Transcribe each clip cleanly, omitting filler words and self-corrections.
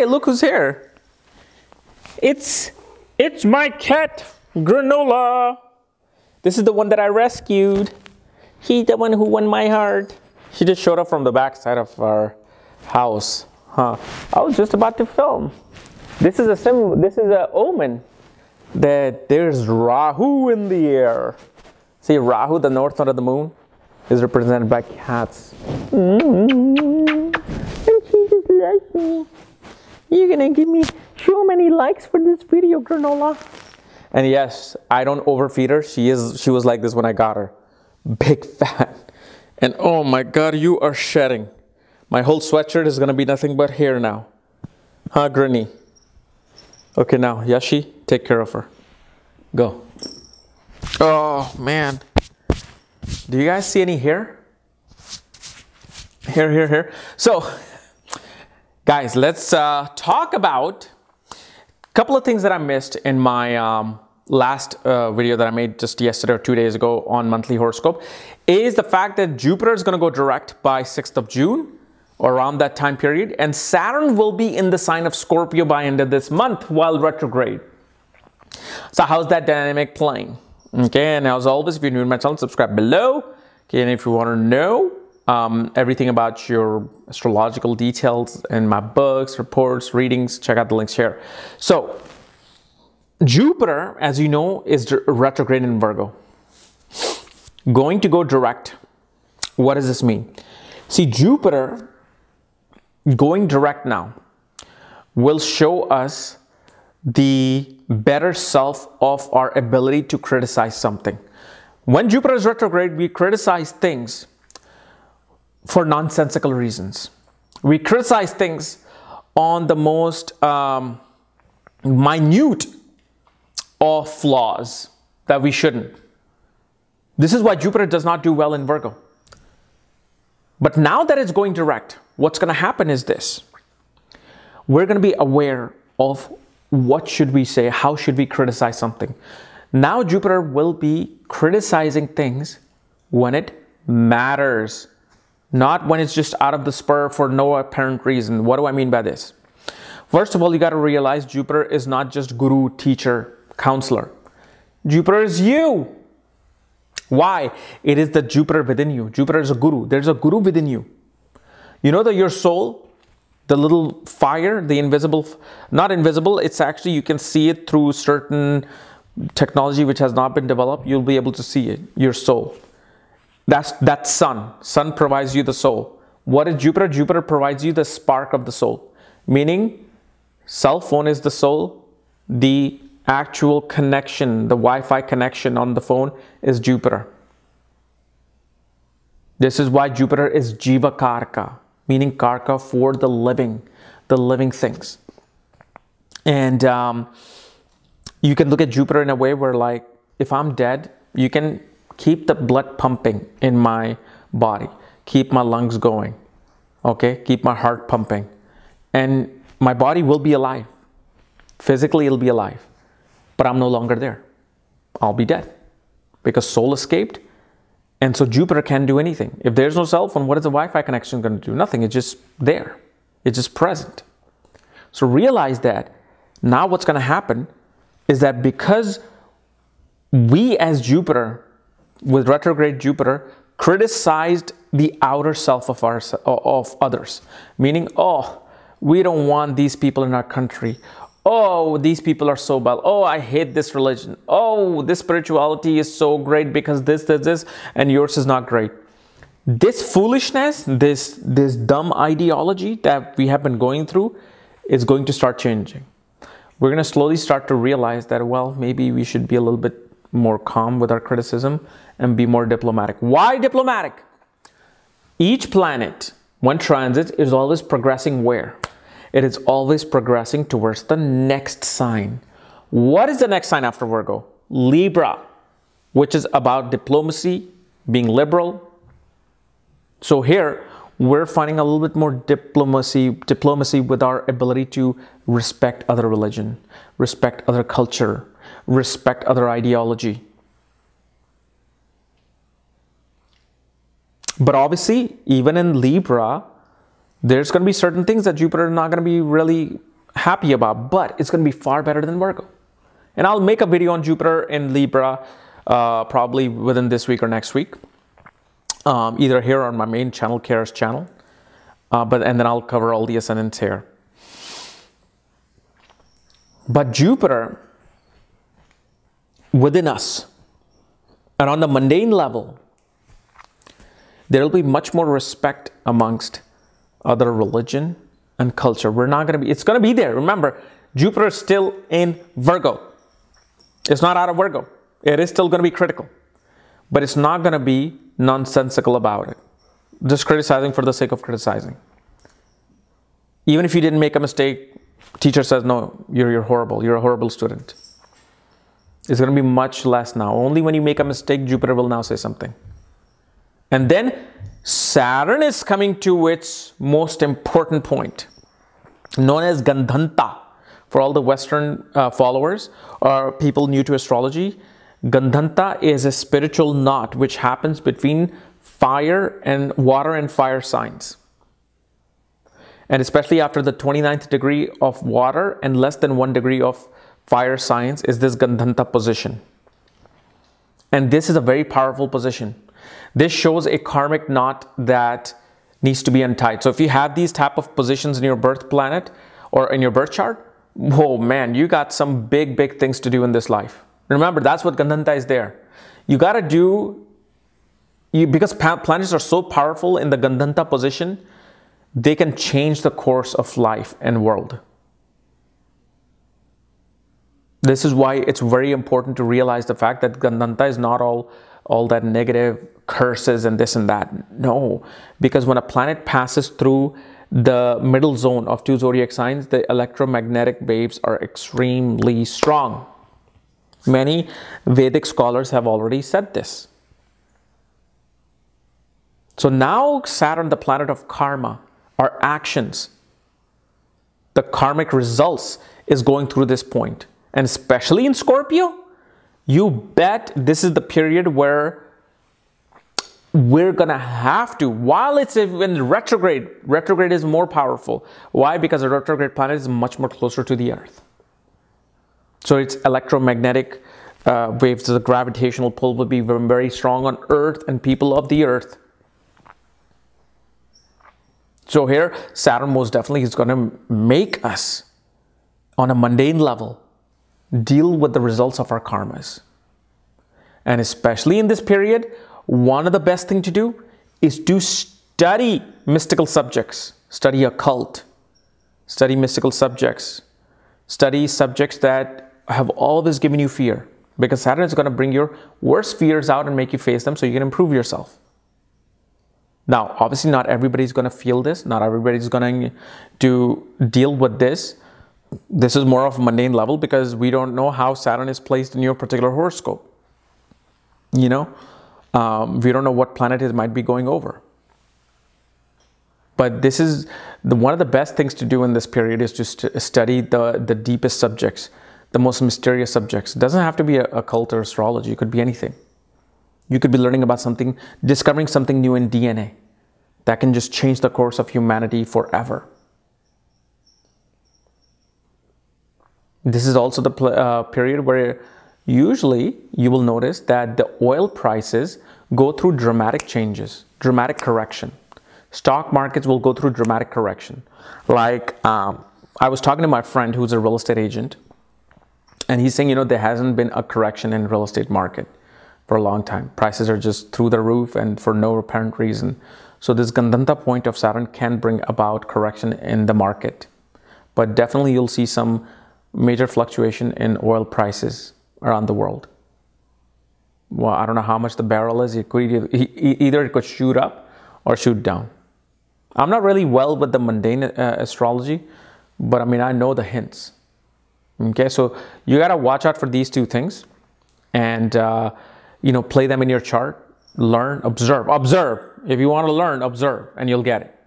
look who's here. It's my cat, Granola. This is the one that I rescued. He's the one who won my heart. She just showed up from the back side of our house. I was just about to film. This is a symbol. This is an omen that there's Rahu in the air. See, Rahu, the north node of the moon, is represented by cats. And she just likes me. You're gonna give me so many likes for this video, Granola. And yes, I don't overfeed her. She was like this when I got her. Big fat. And oh my God, you are shedding. My whole sweatshirt is gonna be nothing but hair now. Huh, Granny? Okay, now, Yashi, take care of her. Go. Oh, man. Do you guys see any hair? Hair. So, guys, let's talk about a couple of things that I missed in my last video that I made just yesterday or 2 days ago on monthly horoscope. Is the fact that Jupiter is going to go direct by 6th of June or around that time period, and Saturn will be in the sign of Scorpio by end of this month while retrograde. So how's that dynamic playing? Okay, and as always, if you're new to my channel, subscribe below. Okay, and if you want to know everything about your astrological details and my books, reports, readings, check out the links here. So Jupiter, as you know, is retrograde in Virgo. Going to go direct. What does this mean? See, Jupiter going direct now will show us the better self of our ability to criticize something. When Jupiter is retrograde, we criticize things for nonsensical reasons. We criticize things on the most minute of flaws that we shouldn't. This is why Jupiter does not do well in Virgo. But now that it's going direct, what's going to happen is this. We're going to be aware of what should we say, how should we criticize something. Now Jupiter will be criticizing things when it matters, not when it's just out of the spur for no apparent reason. What do I mean by this? First of all, you got to realize Jupiter is not just guru, teacher, counselor. Jupiter is you. Why? It is the Jupiter within you. Jupiter is a guru. There's a guru within you. You know that your soul, the little fire, the invisible, not invisible, it's actually, you can see it through certain technology which has not been developed. You'll be able to see it, your soul. That's sun. Sun provides you the soul. What is Jupiter? Jupiter provides you the spark of the soul. Meaning, cell phone is the soul. The actual connection, the Wi-Fi connection on the phone is Jupiter. This is why Jupiter is Jiva Karka, meaning Karka for the living things. And you can look at Jupiter in a way where, like, if I'm dead, you can keep the blood pumping in my body, keep my lungs going, okay? Keep my heart pumping. And my body will be alive. Physically, it'll be alive. But I'm no longer there. I'll be dead because soul escaped. And so Jupiter can't do anything. If there's no cell phone, what is the Wi-Fi connection going to do? Nothing. It's just there. It's just present. So realize that now what's going to happen is that because we as Jupiter, with retrograde Jupiter, criticized the outer self of others. Meaning, oh, we don't want these people in our country. Oh, these people are so bad. Oh, I hate this religion. Oh, this spirituality is so great because this, and yours is not great. This foolishness, this dumb ideology that we have been going through is going to start changing. We're going to slowly start to realize that, well, maybe we should be a little bit more calm with our criticism and be more diplomatic. Why diplomatic? Each planet, when transit, is always progressing where? It is always progressing towards the next sign. What is the next sign after Virgo? Libra, which is about diplomacy, being liberal. So here, we're finding a little bit more diplomacy with our ability to respect other religion, respect other culture, respect other ideology. But obviously, even in Libra, there's going to be certain things that Jupiter is not going to be really happy about, but it's going to be far better than Virgo. And I'll make a video on Jupiter in Libra probably within this week or next week, either here on my main channel, KRS channel, and then I'll cover all the ascendants here. But Jupiter within us, and on the mundane level, there will be much more respect amongst other religion and culture. It's going to be there. Remember, Jupiter is still in Virgo. It's not out of Virgo. It is still going to be critical, but it's not going to be nonsensical about it. Just criticizing for the sake of criticizing. Even if you didn't make a mistake, teacher says, no, you're horrible. You're a horrible student. It's going to be much less now. Only when you make a mistake, Jupiter will now say something. And then Saturn is coming to its most important point, known as Gandhanta. For all the Western followers or people new to astrology, Gandhanta is a spiritual knot which happens between fire and water and fire signs. And especially after the 29th degree of water and less than 1 degree of fire signs is this Gandhanta position. And this is a very powerful position. This shows a karmic knot that needs to be untied. So if you have these type of positions in your birth planet or in your birth chart, oh man, you got some big things to do in this life. Remember, that's what Gandhanta is there. You got to do, because planets are so powerful in the Gandhanta position, they can change the course of life and world. This is why it's very important to realize the fact that Gandhanta is not all that negative curses and this and that. No, because when a planet passes through the middle zone of 2 zodiac signs, the electromagnetic waves are extremely strong. Many Vedic scholars have already said this. So now Saturn, the planet of karma, our actions, the karmic results is going through this point. And especially in Scorpio, you bet this is the period where we're going to have to, while it's in retrograde is more powerful. Why? Because a retrograde planet is much more closer to the Earth. So its electromagnetic waves, the gravitational pull will be very strong on Earth and people of the Earth. So here, Saturn most definitely is going to make us, on a mundane level, deal with the results of our karmas. And especially in this period, one of the best things to do is to study mystical subjects, study occult, study mystical subjects, study subjects that have always given you fear, because Saturn is going to bring your worst fears out and make you face them so you can improve yourself. Now, obviously not everybody's going to feel this. Not everybody's going to deal with this. This is more of a mundane level because we don't know how Saturn is placed in your particular horoscope. You know, we don't know what planet it might be going over. But this is one of the best things to do in this period is to study the deepest subjects, the most mysterious subjects. It doesn't have to be occult or astrology. It could be anything. You could be learning about something, discovering something new in DNA that can just change the course of humanity forever. This is also the period where usually you will notice that the oil prices go through dramatic changes, dramatic correction. Stock markets will go through dramatic correction. Like I was talking to my friend who's a real estate agent, and he's saying, you know, there hasn't been a correction in real estate market for a long time. Prices are just through the roof and for no apparent reason. So this Gandhanta point of Saturn can bring about correction in the market. But definitely you'll see some major fluctuation in oil prices around the world. Well, I don't know how much the barrel is. It could either it could shoot up or shoot down. I'm not really well with the mundane astrology, but I mean, I know the hints. Okay, so you got to watch out for these two things and, you know, play them in your chart, learn, observe. If you want to learn, observe, and you'll get it.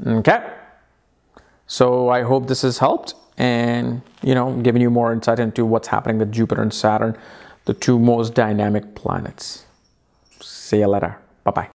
Okay. So I hope this has helped and, you know, giving you more insight into what's happening with Jupiter and Saturn, the two most dynamic planets. See you later. Bye-bye.